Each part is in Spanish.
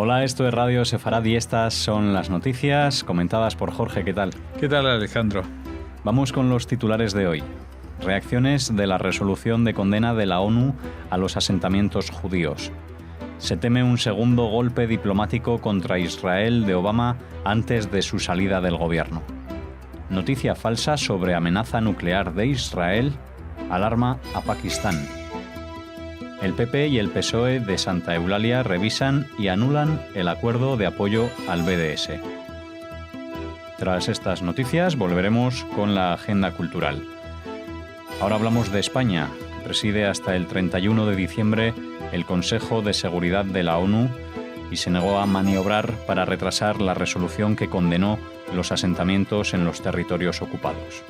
Hola, esto es Radio Sefarad y estas son las noticias comentadas por Jorge. ¿Qué tal? ¿Qué tal, Alejandro? Vamos con los titulares de hoy. Reacciones de la resolución de condena de la ONU a los asentamientos judíos. Se teme un segundo golpe diplomático contra Israel de Obama antes de su salida del gobierno. Noticia falsa sobre amenaza nuclear de Israel alarma a Pakistán. El PP y el PSOE de Santa Eulalia revisan y anulan el acuerdo de apoyo al BDS. Tras estas noticias volveremos con la agenda cultural. Ahora hablamos de España, que preside hasta el 31 de diciembre el Consejo de Seguridad de la ONU y se negó a maniobrar para retrasar la resolución que condenó los asentamientos en los territorios ocupados.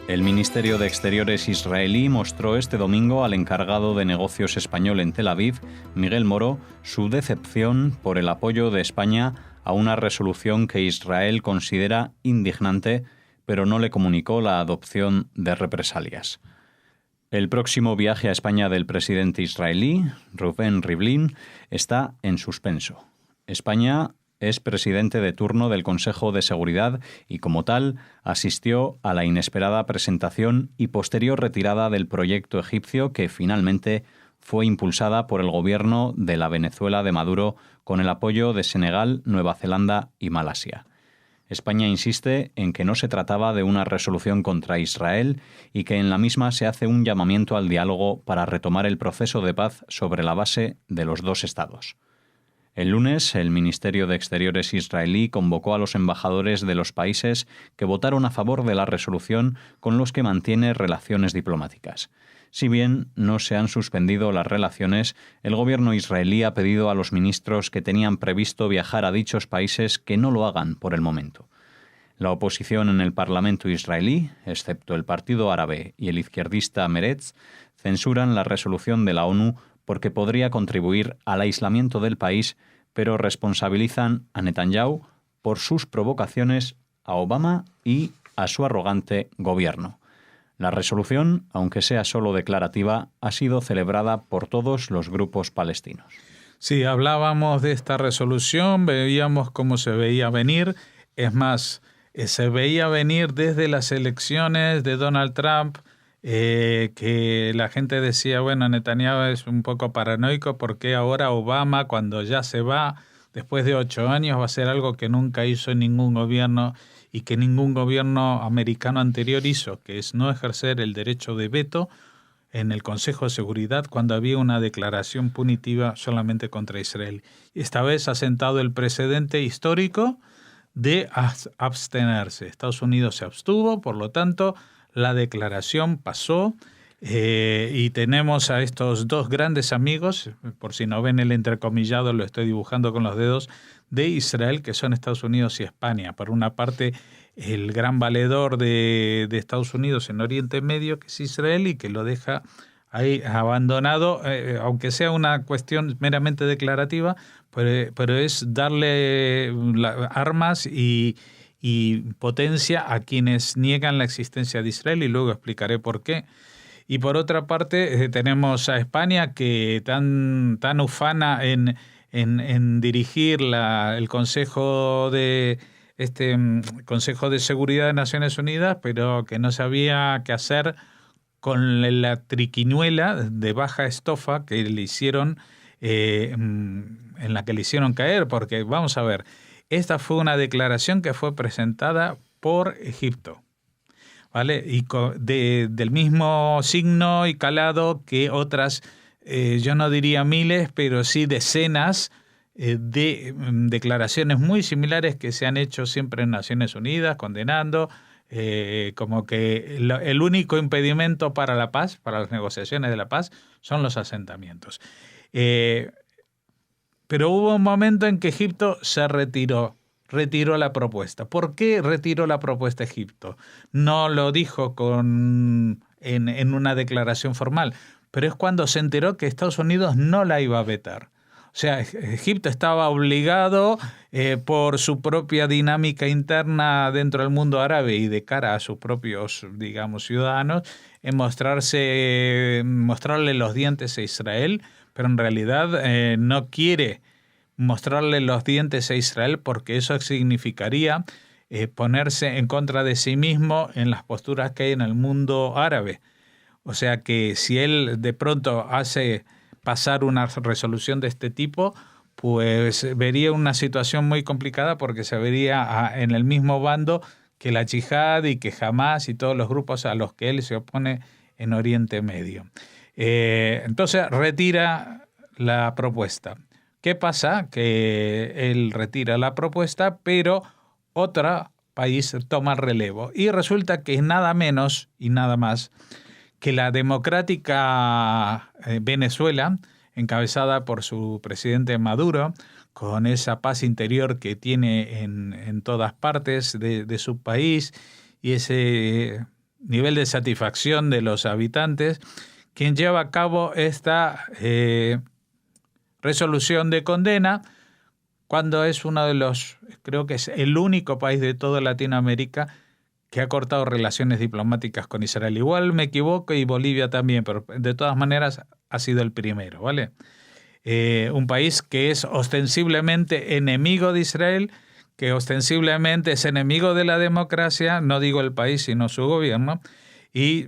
El Ministerio de Exteriores israelí mostró este domingo al encargado de negocios español en Tel Aviv, Miguel Moro, su decepción por el apoyo de España a una resolución que Israel considera indignante, pero no le comunicó la adopción de represalias. El próximo viaje a España del presidente israelí, Reuven Rivlin, está en suspenso. España es presidente de turno del Consejo de Seguridad y, como tal, asistió a la inesperada presentación y posterior retirada del proyecto egipcio que finalmente fue impulsada por el gobierno de la Venezuela de Maduro con el apoyo de Senegal, Nueva Zelanda y Malasia. España insiste en que no se trataba de una resolución contra Israel y que en la misma se hace un llamamiento al diálogo para retomar el proceso de paz sobre la base de los dos estados. El lunes, el Ministerio de Exteriores israelí convocó a los embajadores de los países que votaron a favor de la resolución con los que mantiene relaciones diplomáticas. Si bien no se han suspendido las relaciones, el gobierno israelí ha pedido a los ministros que tenían previsto viajar a dichos países que no lo hagan por el momento. La oposición en el Parlamento israelí, excepto el Partido Árabe y el izquierdista Meretz, censuran la resolución de la ONU porque podría contribuir al aislamiento del país, pero responsabilizan a Netanyahu por sus provocaciones a Obama y a su arrogante gobierno. La resolución, aunque sea solo declarativa, ha sido celebrada por todos los grupos palestinos. Sí, hablábamos de esta resolución, veíamos cómo se veía venir. Es más, se veía venir desde las elecciones de Donald Trump, que la gente decía, bueno, Netanyahu es un poco paranoico porque ahora Obama, cuando ya se va, después de 8 años, va a hacer algo que nunca hizo ningún gobierno y que ningún gobierno americano anterior hizo, que es no ejercer el derecho de veto en el Consejo de Seguridad cuando había una declaración punitiva solamente contra Israel. Esta vez ha sentado el precedente histórico de abstenerse. Estados Unidos se abstuvo, por lo tanto, la declaración pasó y tenemos a estos dos grandes amigos, por si no ven el entrecomillado, lo estoy dibujando con los dedos, de Israel, que son Estados Unidos y España. Por una parte, el gran valedor de Estados Unidos en Oriente Medio, que es Israel, y que lo deja ahí abandonado, aunque sea una cuestión meramente declarativa, pero es darle armas y potencia a quienes niegan la existencia de Israel, y luego explicaré por qué. Y por otra parte, tenemos a España, que tan ufana en dirigir el Consejo de Seguridad de Naciones Unidas, pero que no sabía qué hacer con la triquiñuela de baja estofa que le hicieron, en la que le hicieron caer, porque vamos a ver, esta fue una declaración que fue presentada por Egipto, ¿vale? Y del mismo signo y calado que otras, yo no diría miles, pero sí decenas de declaraciones muy similares que se han hecho siempre en Naciones Unidas, condenando, como que el único impedimento para la paz, para las negociaciones de la paz, son los asentamientos. Pero hubo un momento en que Egipto se retiró la propuesta. ¿Por qué retiró la propuesta Egipto? No lo dijo en una declaración formal, pero es cuando se enteró que Estados Unidos no la iba a vetar. O sea, Egipto estaba obligado por su propia dinámica interna dentro del mundo árabe y de cara a sus propios, digamos, ciudadanos, en mostrarle los dientes a Israel, pero en realidad no quiere mostrarle los dientes a Israel, porque eso significaría ponerse en contra de sí mismo en las posturas que hay en el mundo árabe. O sea que si él de pronto hace pasar una resolución de este tipo, pues vería una situación muy complicada, porque se vería en el mismo bando que la Yihad y que Hamás y todos los grupos a los que él se opone en Oriente Medio. Entonces retira la propuesta. ¿Qué pasa? Que él retira la propuesta, pero otro país toma el relevo. Y resulta que es nada menos y nada más que la democrática Venezuela, encabezada por su presidente Maduro, con esa paz interior que tiene en todas partes de su país y ese nivel de satisfacción de los habitantes, quien lleva a cabo esta resolución de condena, cuando es uno de los, creo que es el único país de toda Latinoamérica que ha cortado relaciones diplomáticas con Israel. Igual me equivoco y Bolivia también, pero de todas maneras ha sido el primero, ¿vale? Un país que es ostensiblemente enemigo de Israel, que ostensiblemente es enemigo de la democracia, no digo el país sino su gobierno, y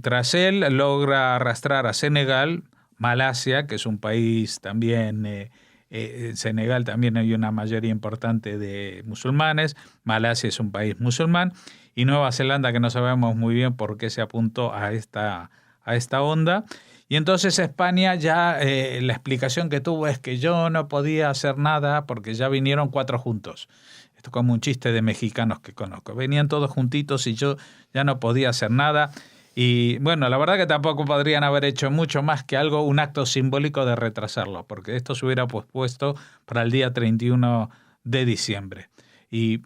tras él logra arrastrar a Senegal, Malasia, que es un país también, en Senegal también hay una mayoría importante de musulmanes, Malasia es un país musulmán, y Nueva Zelanda, que no sabemos muy bien por qué se apuntó a esta onda. Y entonces España ya, la explicación que tuvo es que yo no podía hacer nada porque ya vinieron 4 juntos. Esto es como un chiste de mexicanos que conozco. Venían todos juntitos y yo ya no podía hacer nada. Y bueno, la verdad que tampoco podrían haber hecho mucho más que un acto simbólico de retrasarlo, porque esto se hubiera pospuesto para el día 31 de diciembre. Y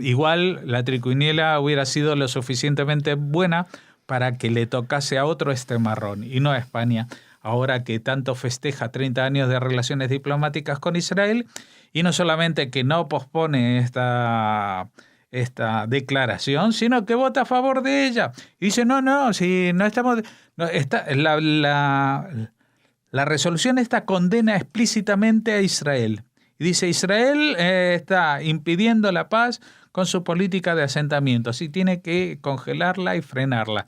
igual la triquiñuela hubiera sido lo suficientemente buena para que le tocase a otro este marrón, y no a España, ahora que tanto festeja 30 años de relaciones diplomáticas con Israel, y no solamente que no pospone esta declaración, sino que vota a favor de ella. Y dice, si no estamos... La resolución esta condena explícitamente a Israel. Y dice, Israel está impidiendo la paz con su política de asentamientos y tiene que congelarla y frenarla.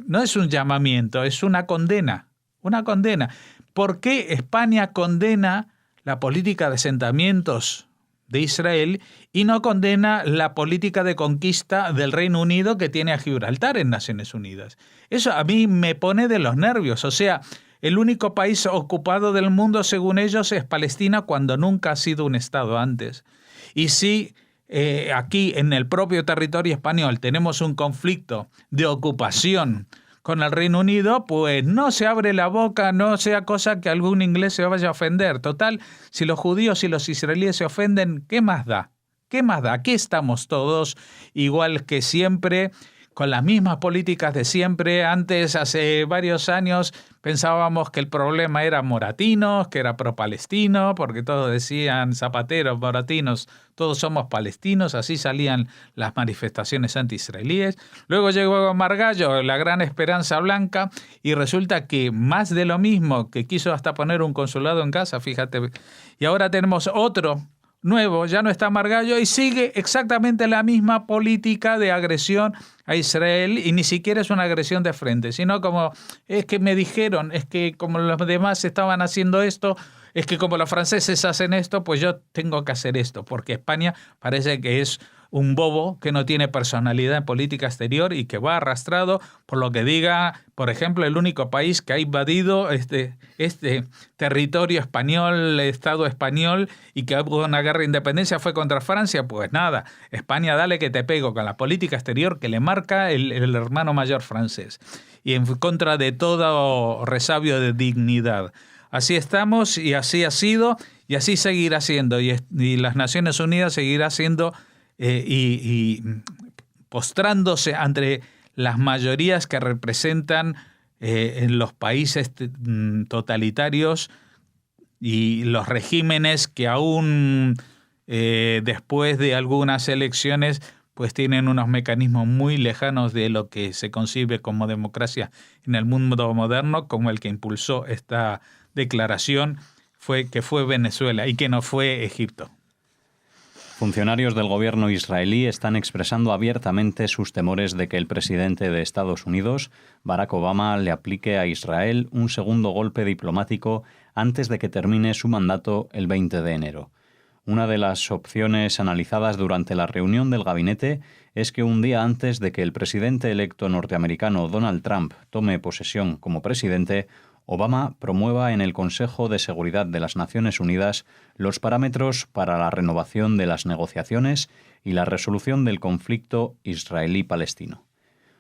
No es un llamamiento, es una condena. Una condena. ¿Por qué España condena la política de asentamientos de Israel y no condena la política de conquista del Reino Unido que tiene a Gibraltar en Naciones Unidas? Eso a mí me pone de los nervios. O sea, el único país ocupado del mundo, según ellos, es Palestina, cuando nunca ha sido un Estado antes. Y si aquí en el propio territorio español tenemos un conflicto de ocupación con el Reino Unido, pues no se abre la boca, no sea cosa que algún inglés se vaya a ofender. Total, si los judíos y los israelíes se ofenden, ¿qué más da? ¿Qué más da? Aquí estamos todos igual que siempre, con las mismas políticas de siempre. Antes, hace varios años, pensábamos que el problema era Moratinos, que era pro-palestino, porque todos decían zapateros, moratinos, todos somos palestinos, así salían las manifestaciones anti-israelíes. Luego llegó Margallo, la gran esperanza blanca, y resulta que más de lo mismo, que quiso hasta poner un consulado en Gaza, fíjate, y ahora tenemos otro nuevo, ya no está Margallo, y sigue exactamente la misma política de agresión a Israel, y ni siquiera es una agresión de frente, sino como, es que me dijeron, es que como los demás estaban haciendo esto, es que como los franceses hacen esto, pues yo tengo que hacer esto, porque España parece que es un bobo que no tiene personalidad en política exterior y que va arrastrado por lo que diga, por ejemplo, el único país que ha invadido este territorio español, Estado español, y que hubo una guerra de independencia fue contra Francia. Pues nada, España dale que te pego con la política exterior que le marca el hermano mayor francés y en contra de todo resabio de dignidad. Así estamos y así ha sido y así seguirá siendo, y las Naciones Unidas seguirá siendo y postrándose ante las mayorías que representan en los países totalitarios y los regímenes que aún después de algunas elecciones pues tienen unos mecanismos muy lejanos de lo que se concibe como democracia en el mundo moderno, como el que impulsó esta declaración fue Venezuela y que no fue Egipto. Funcionarios del gobierno israelí están expresando abiertamente sus temores de que el presidente de Estados Unidos, Barack Obama, le aplique a Israel un segundo golpe diplomático antes de que termine su mandato el 20 de enero. Una de las opciones analizadas durante la reunión del gabinete es que un día antes de que el presidente electo norteamericano Donald Trump tome posesión como presidente, Obama promueva en el Consejo de Seguridad de las Naciones Unidas los parámetros para la renovación de las negociaciones y la resolución del conflicto israelí-palestino.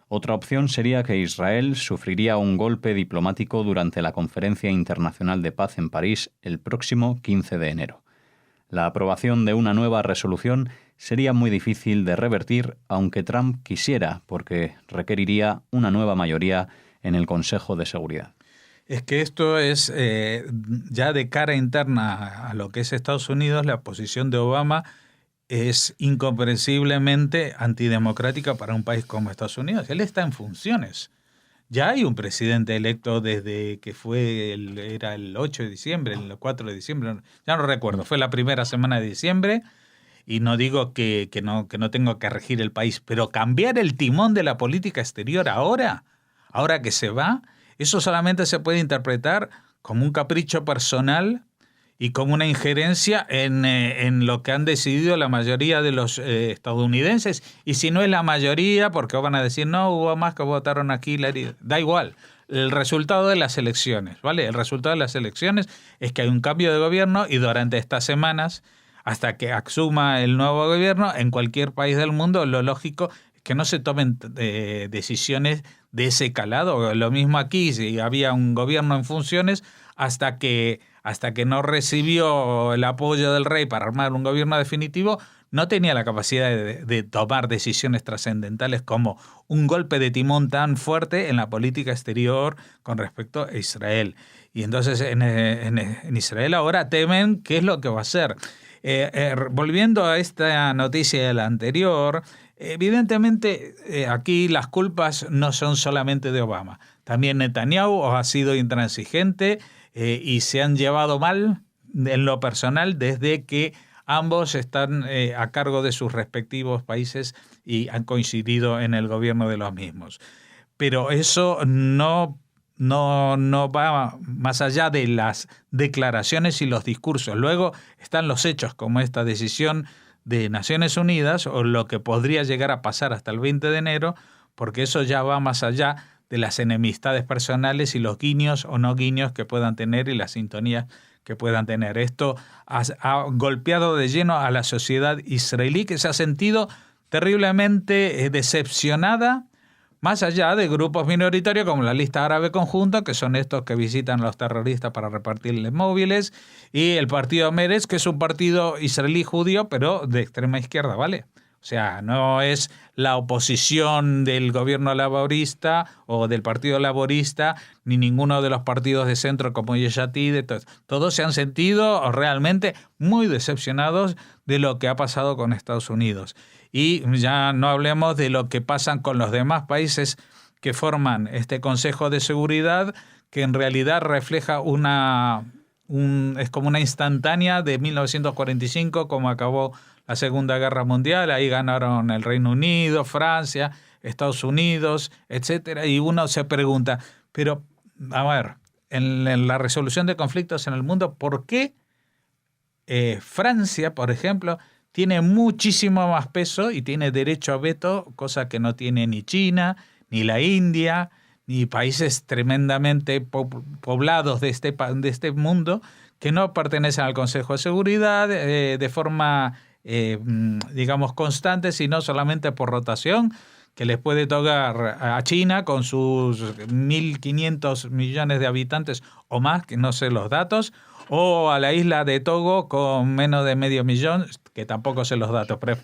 Otra opción sería que Israel sufriría un golpe diplomático durante la Conferencia Internacional de Paz en París el próximo 15 de enero. La aprobación de una nueva resolución sería muy difícil de revertir, aunque Trump quisiera, porque requeriría una nueva mayoría en el Consejo de Seguridad. Es que esto es ya de cara interna a lo que es Estados Unidos, la posición de Obama es incomprensiblemente antidemocrática para un país como Estados Unidos. Él está en funciones. Ya hay un presidente electo desde que era el 8 de diciembre, el 4 de diciembre, ya no recuerdo, fue la primera semana de diciembre, y no digo que no tengo que regir el país, pero cambiar el timón de la política exterior ahora que se va, eso solamente se puede interpretar como un capricho personal y como una injerencia en lo que han decidido la mayoría de los estadounidenses. Y si no es la mayoría, porque van a decir, no, hubo más que votaron aquí, da igual. El resultado de las elecciones, ¿vale? El resultado de las elecciones es que hay un cambio de gobierno y durante estas semanas, hasta que asuma el nuevo gobierno, en cualquier país del mundo, lo lógico es que no se tomen decisiones de ese calado. Lo mismo aquí, si había un gobierno en funciones, hasta que no recibió el apoyo del rey para armar un gobierno definitivo, no tenía la capacidad de tomar decisiones trascendentales como un golpe de timón tan fuerte en la política exterior con respecto a Israel. Y entonces en Israel ahora temen qué es lo que va a hacer. Volviendo a esta noticia de la anterior, evidentemente aquí las culpas no son solamente de Obama. También Netanyahu ha sido intransigente y se han llevado mal en lo personal desde que ambos están a cargo de sus respectivos países y han coincidido en el gobierno de los mismos. Pero eso no va más allá de las declaraciones y los discursos. Luego están los hechos, como esta decisión de Naciones Unidas o lo que podría llegar a pasar hasta el 20 de enero, porque eso ya va más allá de las enemistades personales y los guiños o no guiños que puedan tener y las sintonías que puedan tener. Esto ha golpeado de lleno a la sociedad israelí, que se ha sentido terriblemente decepcionada, más allá de grupos minoritarios como la Lista Árabe Conjunta, que son estos que visitan a los terroristas para repartirles móviles, y el partido Meretz, que es un partido israelí judío, pero de extrema izquierda, ¿vale? O sea, no es la oposición del gobierno laborista o del partido laborista, ni ninguno de los partidos de centro como Yesh Atid. Todos se han sentido realmente muy decepcionados de lo que ha pasado con Estados Unidos. Y ya no hablemos de lo que pasan con los demás países que forman este Consejo de Seguridad, que en realidad refleja es como una instantánea de 1945, como acabó la Segunda Guerra Mundial. Ahí ganaron el Reino Unido, Francia, Estados Unidos, etcétera. Y uno se pregunta, pero a ver, en la resolución de conflictos en el mundo, ¿por qué Francia, por ejemplo, tiene muchísimo más peso y tiene derecho a veto, cosa que no tiene ni China, ni la India, ni países tremendamente poblados de este mundo que no pertenecen al Consejo de Seguridad de forma, digamos, constante, sino solamente por rotación, que les puede tocar a China con sus 1.500 millones de habitantes o más, que no sé los datos, o a la isla de Togo con menos de 500.000, que tampoco sé los datos, pero es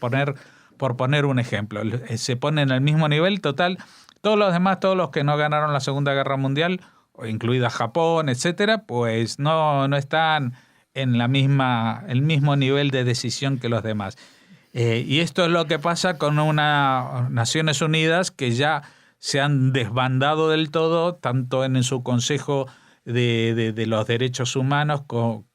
por poner un ejemplo. Se ponen al mismo nivel total. Todos los demás, todos los que no ganaron la Segunda Guerra Mundial, incluida Japón, etcétera, pues no están en el mismo nivel de decisión que los demás. Y esto es lo que pasa con unas Naciones Unidas que ya se han desbandado del todo, tanto en su Consejo de los Derechos Humanos,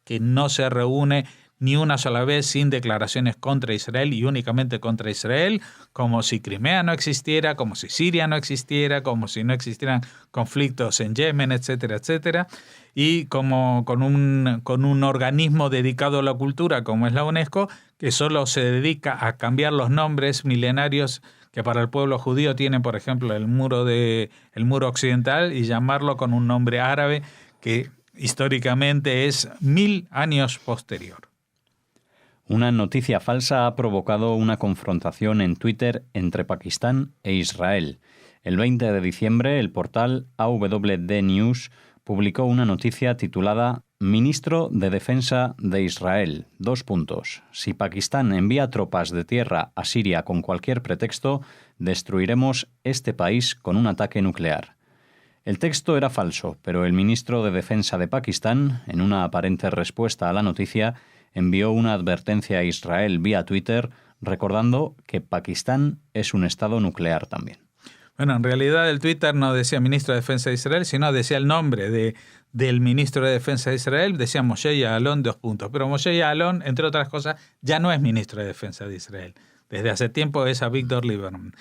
que no se reúne ni una sola vez sin declaraciones contra Israel y únicamente contra Israel, como si Crimea no existiera, como si Siria no existiera, como si no existieran conflictos en Yemen, etcétera, etcétera, y como con un organismo dedicado a la cultura como es la UNESCO, que solo se dedica a cambiar los nombres milenarios que para el pueblo judío tienen, por ejemplo, el muro occidental, y llamarlo con un nombre árabe que históricamente es 1000 años posterior. Una noticia falsa ha provocado una confrontación en Twitter entre Pakistán e Israel. El 20 de diciembre, el portal AWD News publicó una noticia titulada «Ministro de Defensa de Israel. : Si Pakistán envía tropas de tierra a Siria con cualquier pretexto, destruiremos este país con un ataque nuclear». El texto era falso, pero el ministro de Defensa de Pakistán, en una aparente respuesta a la noticia, envió una advertencia a Israel vía Twitter recordando que Pakistán es un estado nuclear también. Bueno, en realidad el Twitter no decía ministro de Defensa de Israel, sino decía el nombre del ministro de Defensa de Israel, decía Moshe Ya'alon, : Pero Moshe Ya'alon, entre otras cosas, ya no es ministro de Defensa de Israel. Desde hace tiempo es Avigdor Lieberman.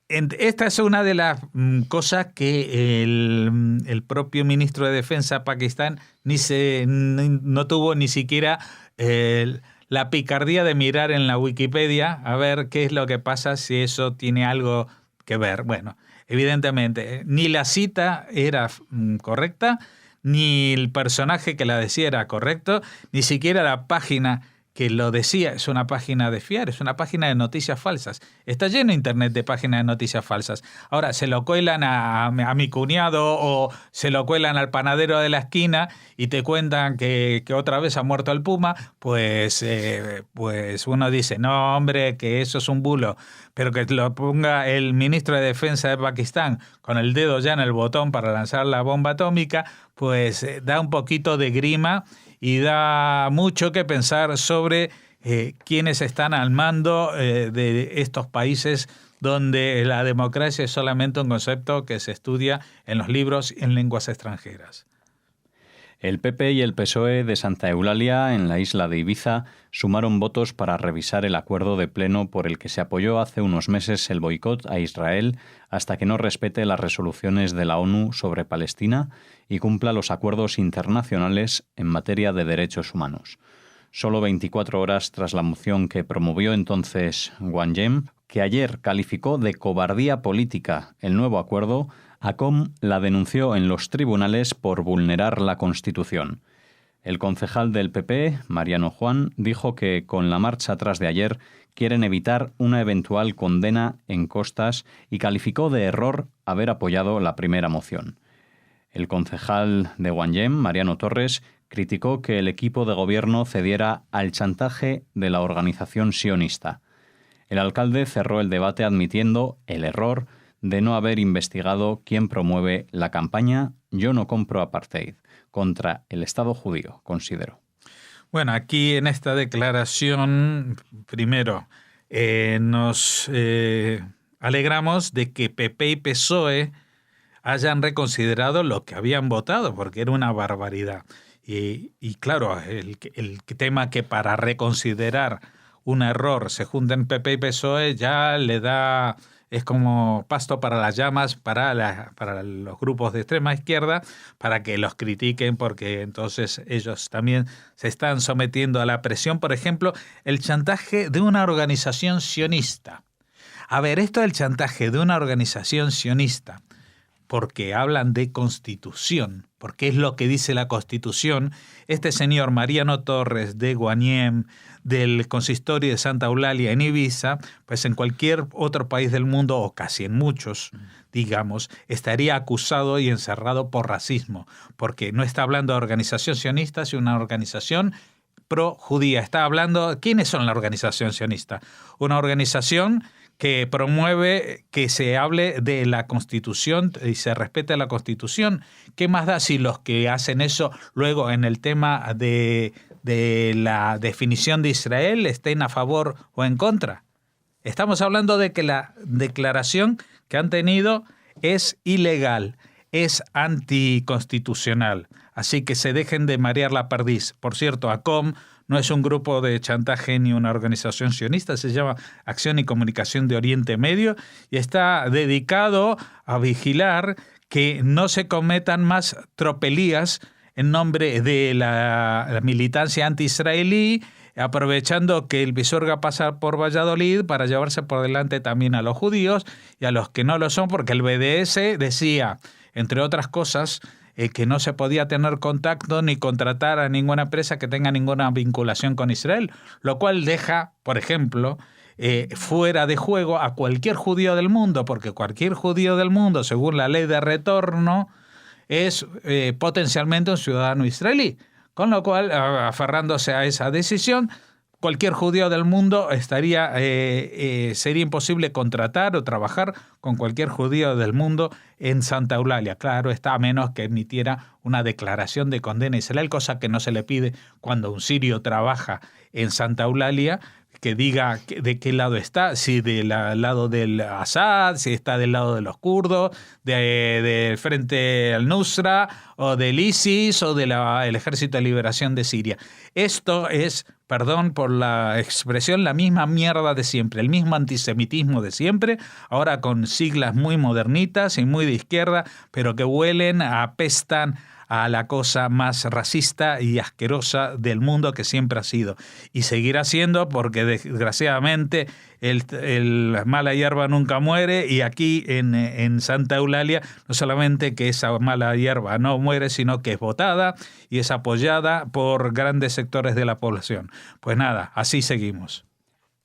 Esta es una de las cosas que el propio ministro de Defensa de Pakistán no tuvo ni siquiera la picardía de mirar en la Wikipedia a ver qué es lo que pasa, si eso tiene algo que ver. Bueno, evidentemente, ni la cita era correcta, ni el personaje que la decía era correcto, ni siquiera la página que lo decía es una página de fiar, es una página de noticias falsas. Está lleno Internet de páginas de noticias falsas. Ahora, se lo cuelan a mi cuñado o se lo cuelan al panadero de la esquina y te cuentan que otra vez ha muerto el puma, pues uno dice, no, hombre, que eso es un bulo. Pero que lo ponga el ministro de Defensa de Pakistán con el dedo ya en el botón para lanzar la bomba atómica, pues da un poquito de grima y da mucho que pensar sobre quiénes están al mando de estos países donde la democracia es solamente un concepto que se estudia en los libros en lenguas extranjeras. El PP y el PSOE de Santa Eulalia, en la isla de Ibiza, sumaron votos para revisar el acuerdo de pleno por el que se apoyó hace unos meses el boicot a Israel hasta que no respete las resoluciones de la ONU sobre Palestina y cumpla los acuerdos internacionales en materia de derechos humanos. Solo 24 horas tras la moción que promovió entonces Guanyem, que ayer calificó de cobardía política el nuevo acuerdo, ACOM la denunció en los tribunales por vulnerar la Constitución. El concejal del PP, Mariano Juan, dijo que con la marcha atrás de ayer quieren evitar una eventual condena en costas y calificó de error haber apoyado la primera moción. El concejal de Guanyem, Mariano Torres, criticó que el equipo de gobierno cediera al chantaje de la organización sionista. El alcalde cerró el debate admitiendo el error de no haber investigado quién promueve la campaña Yo no compro apartheid contra el Estado judío, consideró. Bueno, aquí en esta declaración, primero, nos alegramos de que PP y PSOE hayan reconsiderado lo que habían votado, porque era una barbaridad. Y claro, el tema que para reconsiderar un error se junten PP y PSOE ya le da... Es como pasto para las llamas para los grupos de extrema izquierda, para que los critiquen, porque entonces ellos también se están sometiendo a la presión. Por ejemplo, el chantaje de una organización sionista. A ver, esto del chantaje de una organización sionista, porque hablan de constitución, porque es lo que dice la Constitución. Este señor Mariano Torres de Guanyem, del consistorio de Santa Eulalia en Ibiza, pues en cualquier otro país del mundo, o casi en muchos, digamos, estaría acusado y encerrado por racismo, porque no está hablando de organización sionista, sino una organización pro-judía. Está hablando, ¿quiénes son la organización sionista? Una organización que promueve que se hable de la Constitución y se respete la Constitución. ¿Qué más da si los que hacen eso luego en el tema de la definición de Israel estén a favor o en contra? Estamos hablando de que la declaración que han tenido es ilegal. es anticonstitucional. Así que se dejen de marear la perdiz. Por cierto, ACOM no es un grupo de chantaje ni una organización sionista, se llama Acción y Comunicación de Oriente Medio y está dedicado a vigilar que no se cometan más tropelías en nombre de la militancia anti-israelí, aprovechando que el Pisuerga pasa por Valladolid para llevarse por delante también a los judíos y a los que no lo son, porque el BDS decía, entre otras cosas, que no se podía tener contacto ni contratar a ninguna empresa que tenga ninguna vinculación con Israel, lo cual deja, por ejemplo, fuera de juego a cualquier judío del mundo, porque cualquier judío del mundo, según la ley de retorno, es potencialmente un ciudadano israelí. Con lo cual, aferrándose a esa decisión, cualquier judío del mundo sería imposible contratar o trabajar con cualquier judío del mundo en Santa Eulalia. Claro está, a menos que emitiera una declaración de condena a Israel, cosa que no se le pide cuando un sirio trabaja en Santa Eulalia, que diga de qué lado está, si del lado del Assad, si está del lado de los kurdos, del Frente al-Nusra, o del ISIS, o del Ejército de Liberación de Siria. Esto es, perdón por la expresión, la misma mierda de siempre, el mismo antisemitismo de siempre, ahora con siglas muy modernitas y muy de izquierda, pero que huelen, apestan a la cosa más racista y asquerosa del mundo que siempre ha sido. Y seguirá siendo porque desgraciadamente el mala hierba nunca muere y aquí en Santa Eulalia no solamente que esa mala hierba no muere, sino que es votada y es apoyada por grandes sectores de la población. Pues nada, así seguimos.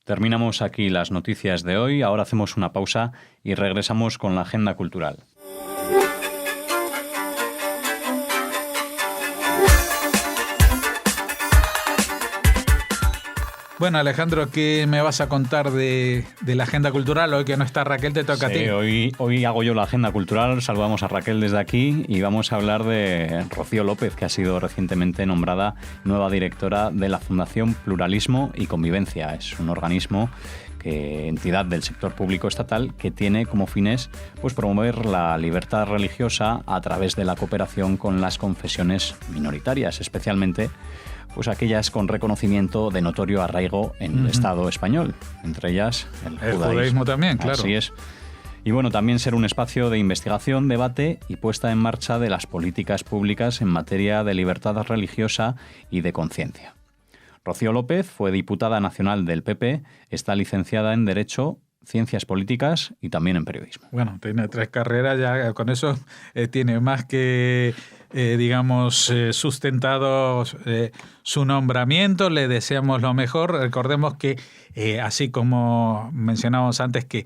Terminamos aquí las noticias de hoy, ahora hacemos una pausa y regresamos con la agenda cultural. Bueno, Alejandro, ¿qué me vas a contar de la agenda cultural? Hoy que no está Raquel, te toca a ti. Hoy hago yo la agenda cultural. Saludamos a Raquel desde aquí y vamos a hablar de Rocío López, que ha sido recientemente nombrada nueva directora de la Fundación Pluralismo y Convivencia. Es un organismo, entidad del sector público estatal, que tiene como fines promover la libertad religiosa a través de la cooperación con las confesiones minoritarias, especialmente aquellas con reconocimiento de notorio arraigo en el Estado español, entre ellas el judaísmo también, claro. Así es. Y también ser un espacio de investigación, debate y puesta en marcha de las políticas públicas en materia de libertad religiosa y de conciencia. Rocío López fue diputada nacional del PP, está licenciada en Derecho, Ciencias Políticas y también en Periodismo. Bueno, tiene 3 carreras, ya con eso tiene más que sustentado su nombramiento. Le deseamos lo mejor. Recordemos que, así como mencionábamos antes, que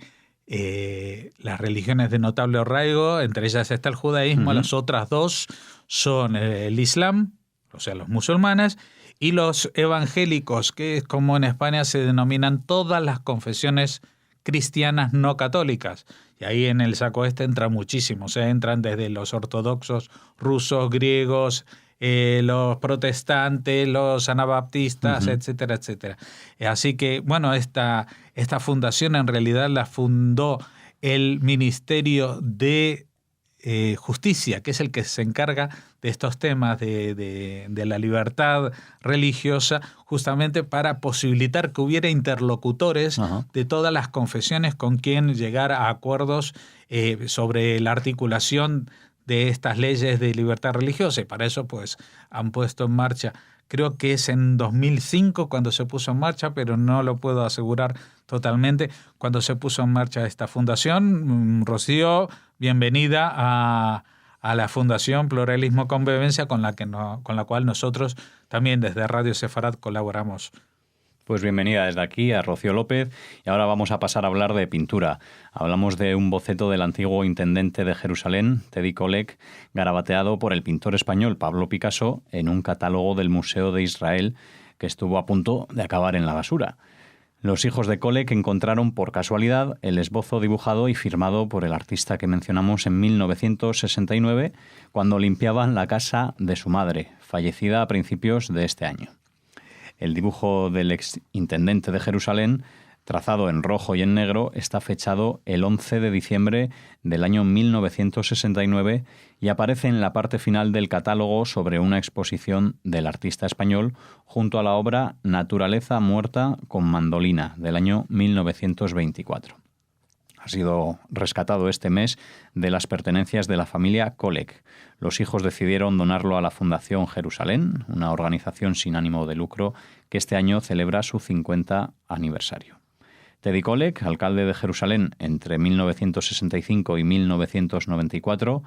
las religiones de notable arraigo, entre ellas está el judaísmo, las otras 2 son el Islam, o sea, los musulmanes, y los evangélicos, que es como en España se denominan todas las confesiones cristianas no católicas. Y ahí en el saco entran muchísimos, entran desde los ortodoxos rusos, griegos, los protestantes, los anabaptistas, etcétera, etcétera. Así que, bueno, esta fundación en realidad la fundó el Ministerio de Justicia, que es el que se encarga de estos temas de la libertad religiosa, justamente para posibilitar que hubiera interlocutores de todas las confesiones con quien llegar a acuerdos sobre la articulación de estas leyes de libertad religiosa. Y para eso han puesto en marcha, creo que es en 2005 cuando se puso en marcha, pero no lo puedo asegurar totalmente, cuando se puso en marcha esta fundación. Rocío, bienvenida a la Fundación Pluralismo Convivencia, con la cual nosotros también desde Radio Sefarad colaboramos. Pues bienvenida desde aquí a Rocío López y ahora vamos a pasar a hablar de pintura. Hablamos de un boceto del antiguo intendente de Jerusalén, Teddy Kollek, garabateado por el pintor español Pablo Picasso en un catálogo del Museo de Israel que estuvo a punto de acabar en la basura. Los hijos de Kollek encontraron por casualidad el esbozo dibujado y firmado por el artista que mencionamos en 1969, cuando limpiaban la casa de su madre, fallecida a principios de este año. El dibujo del ex intendente de Jerusalén trazado en rojo y en negro, está fechado el 11 de diciembre del año 1969 y aparece en la parte final del catálogo sobre una exposición del artista español junto a la obra Naturaleza muerta con mandolina del año 1924. Ha sido rescatado este mes de las pertenencias de la familia Kolek. Los hijos decidieron donarlo a la Fundación Jerusalén, una organización sin ánimo de lucro que este año celebra su 50 aniversario. Teddy Kollek, alcalde de Jerusalén entre 1965 y 1994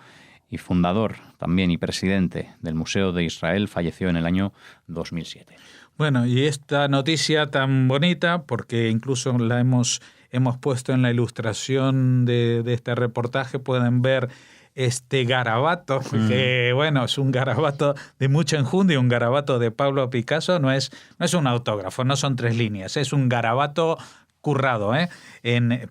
y fundador también y presidente del Museo de Israel, falleció en el año 2007. Bueno, y esta noticia tan bonita, porque incluso la hemos puesto en la ilustración de este reportaje, pueden ver este garabato, que bueno, es un garabato de mucha enjundia, un garabato de Pablo Picasso, no es un autógrafo, no son 3 líneas, es un garabato currado,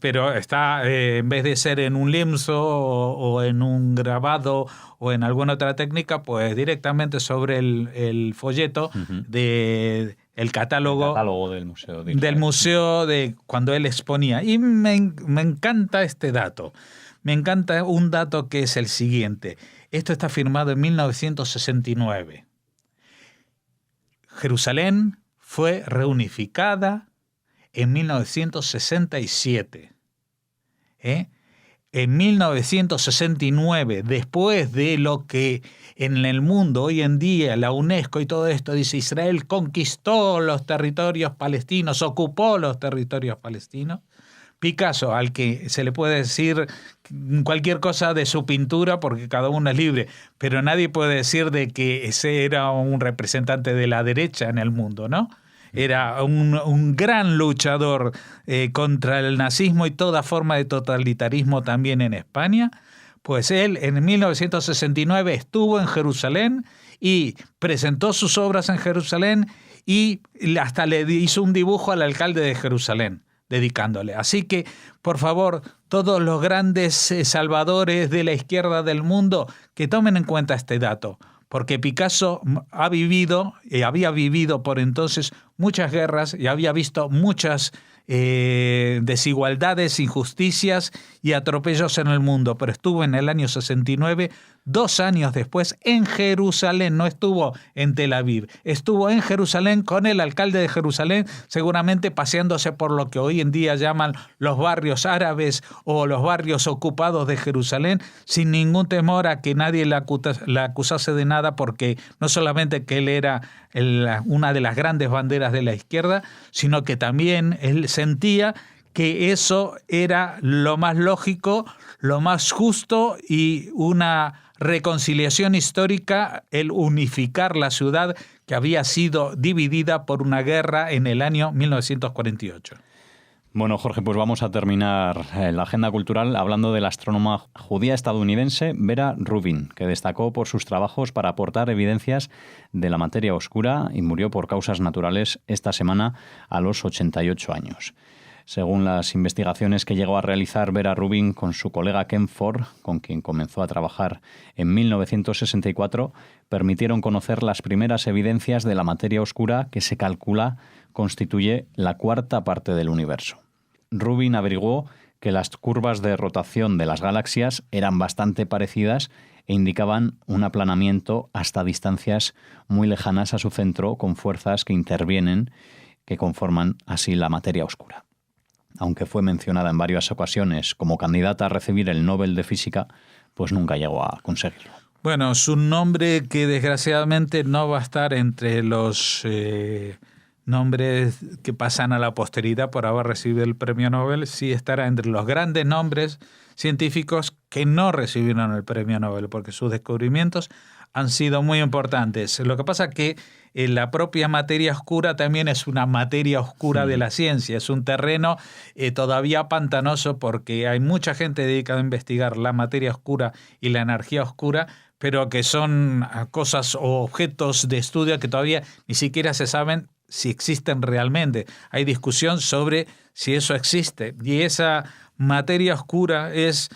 pero está, en vez de ser en un lienzo o en un grabado o en alguna otra técnica, pues directamente sobre el folleto de el catálogo del museo de cuando él exponía. Y me encanta este dato. Me encanta un dato que es el siguiente. Esto está firmado en 1969. Jerusalén fue reunificada en 1967. En 1969, después de lo que en el mundo hoy en día, la UNESCO y todo esto dice, Israel conquistó los territorios palestinos, ocupó los territorios palestinos, Picasso, al que se le puede decir cualquier cosa de su pintura porque cada uno es libre, pero nadie puede decir de que ese era un representante de la derecha en el mundo, ¿no? Era un gran luchador contra el nazismo y toda forma de totalitarismo también en España. Pues él en 1969 estuvo en Jerusalén y presentó sus obras en Jerusalén y hasta le hizo un dibujo al alcalde de Jerusalén, dedicándole. Así que, por favor, todos los grandes salvadores de la izquierda del mundo, que tomen en cuenta este dato. Porque Picasso había vivido por entonces muchas guerras y había visto muchas desigualdades, injusticias y atropellos en el mundo, pero estuvo en el año 69, 2 años después, en Jerusalén, no estuvo en Tel Aviv, estuvo en Jerusalén con el alcalde de Jerusalén, seguramente paseándose por lo que hoy en día llaman los barrios árabes o los barrios ocupados de Jerusalén, sin ningún temor a que nadie la acusase de nada, porque no solamente que él era una de las grandes banderas de la izquierda, sino que también él sentía que eso era lo más lógico, lo más justo y una reconciliación histórica, el unificar la ciudad que había sido dividida por una guerra en el año 1948. Bueno, Jorge, pues vamos a terminar la agenda cultural hablando de la astrónoma judía estadounidense Vera Rubin, que destacó por sus trabajos para aportar evidencias de la materia oscura y murió por causas naturales esta semana a los 88 años. Según las investigaciones que llegó a realizar Vera Rubin con su colega Ken Ford, con quien comenzó a trabajar en 1964, permitieron conocer las primeras evidencias de la materia oscura que se calcula constituye la 4ª parte del universo. Rubin averiguó que las curvas de rotación de las galaxias eran bastante parecidas e indicaban un aplanamiento hasta distancias muy lejanas a su centro con fuerzas que intervienen, que conforman así la materia oscura. Aunque fue mencionada en varias ocasiones como candidata a recibir el Nobel de Física, pues nunca llegó a conseguirlo. Bueno, es un nombre que desgraciadamente no va a estar entre los nombres que pasan a la posteridad por haber recibido el premio Nobel, sí estará entre los grandes nombres científicos que no recibieron el premio Nobel, porque sus descubrimientos han sido muy importantes. Lo que pasa es que la propia materia oscura también es una materia oscura de la ciencia, es un terreno todavía pantanoso porque hay mucha gente dedicada a investigar la materia oscura y la energía oscura, pero que son cosas o objetos de estudio que todavía ni siquiera se saben si existen realmente. Hay discusión sobre si eso existe. Y esa materia oscura es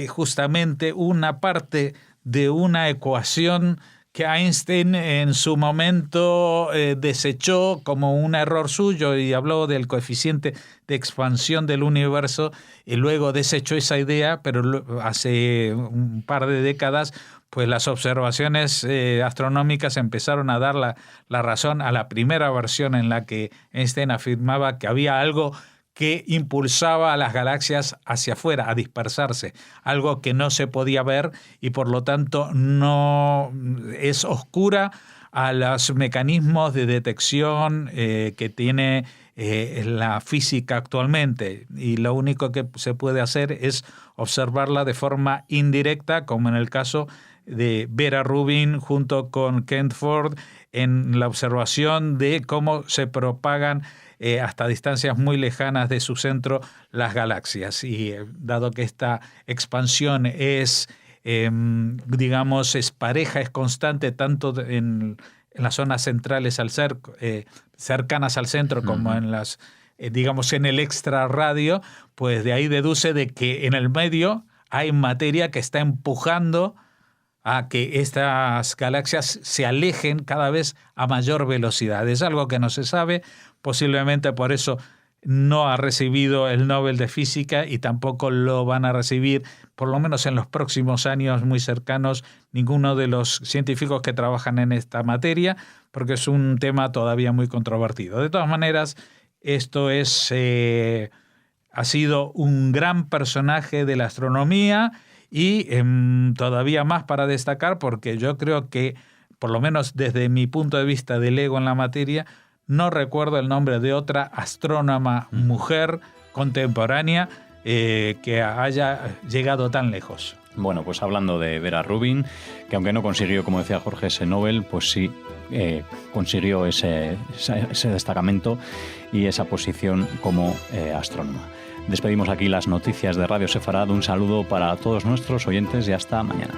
justamente una parte de una ecuación que Einstein en su momento desechó como un error suyo y habló del coeficiente de expansión del universo y luego desechó esa idea, pero hace un par de décadas pues las observaciones astronómicas empezaron a dar la razón a la primera versión en la que Einstein afirmaba que había algo que impulsaba a las galaxias hacia afuera, a dispersarse, algo que no se podía ver y por lo tanto no es oscura a los mecanismos de detección que tiene la física actualmente, y lo único que se puede hacer es observarla de forma indirecta, como en el caso de Vera Rubin junto con Kent Ford en la observación de cómo se propagan hasta distancias muy lejanas de su centro las galaxias. Y dado que esta expansión es, digamos, es pareja, es constante tanto en las zonas centrales cercanas al centro como en las, digamos, en el extrarradio, pues de ahí deduce de que en el medio hay materia que está empujando a que estas galaxias se alejen cada vez a mayor velocidad. Es algo que no se sabe, posiblemente por eso no ha recibido el Nobel de Física y tampoco lo van a recibir, por lo menos en los próximos años muy cercanos, ninguno de los científicos que trabajan en esta materia, porque es un tema todavía muy controvertido. De todas maneras, esto ha sido un gran personaje de la astronomía y todavía más para destacar, porque yo creo que, por lo menos desde mi punto de vista de lego en la materia, no recuerdo el nombre de otra astrónoma mujer contemporánea que haya llegado tan lejos. Bueno, pues hablando de Vera Rubin, que aunque no consiguió, como decía Jorge, ese Nobel, pues sí consiguió ese destacamento y esa posición como astrónoma. Despedimos aquí las noticias de Radio Sefarad. Un saludo para todos nuestros oyentes y hasta mañana.